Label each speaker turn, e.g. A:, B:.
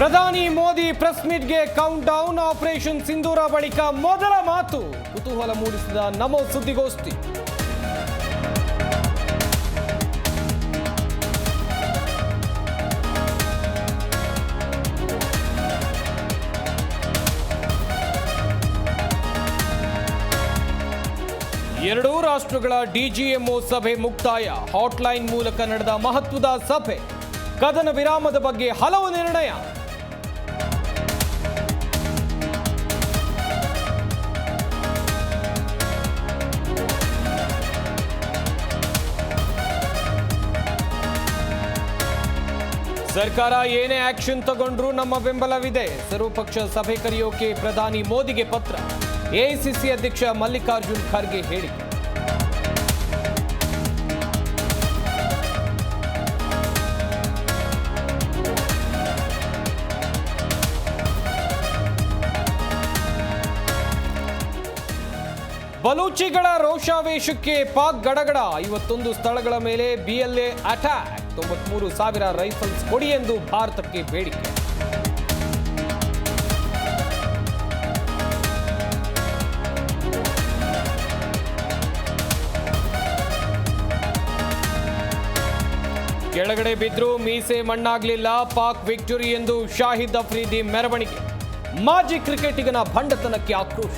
A: ಪ್ರಧಾನಿ ಮೋದಿ ಪ್ರೆಸ್ ಮೀಟ್ಗೆ count down. Operation Sindoor ಬಳಿಕ ಮೊದಲ ಮಾತು. ಕುತೂಹಲ ಮೂಡಿಸಿದ ನಮೋ ಸುದ್ದಿಗೋಷ್ಠಿ. ಎರಡೂ ರಾಷ್ಟ್ರಗಳ ಡಿಜಿಎಂಒ ಸಭೆ ಮುಕ್ತಾಯ. ಹಾಟ್ಲೈನ್ ಮೂಲಕ ನಡೆದ ಮಹತ್ವದ ಸಭೆ. ಕದನ ವಿರಾಮದ ಬಗ್ಗೆ ಹಲವು ನಿರ್ಣಯ. ಸರ್ಕಾರ ಏನೇ ಆಕ್ಷನ್ ತಗೊಂಡ್ರೂ ನಮ್ಮ ಬೆಂಬಲವಿದೆ. ಸರ್ವಪಕ್ಷ ಸಭೆ ಕರೆಯೋಕೆ ಪ್ರಧಾನಿ ಮೋದಿಗೆ ಪತ್ರ. ಎಐಸಿಸಿ ಅಧ್ಯಕ್ಷ ಮಲ್ಲಿಕಾರ್ಜುನ್ ಖರ್ಗೆ ಹೇಳಿಕೆ. ಬಲೂಚಿಗಳ ರೋಷಾವೇಶಕ್ಕೆ ಪಾಕ್ ಗಡಗಡ. 51 ಸ್ಥಳಗಳ ಮೇಲೆ ಬಿಎಲ್ಎ ಅಟ್ಯಾಕ್. 93,000 ರೈಫಲ್ಸ್ ಕೊಡಿ ಎಂದು ಭಾರತಕ್ಕೆ ಬೇಡಿಕೆ. ಕೆಳಗಡೆ ಬಿದ್ರೂ ಮೀಸೆ ಮಣ್ಣಾಗ್ಲಿಲ್ಲ. ಪಾಕ್ ವಿಕ್ಟರಿ ಎಂದು ಶಾಹಿದ್ ಅಫ್ರಿದಿ ಮೆರವಣಿಗೆ. ಮಾಜಿ ಕ್ರಿಕೆಟಿಗನ ಭಂಡತನಕ್ಕೆ ಆಕ್ರೋಶ.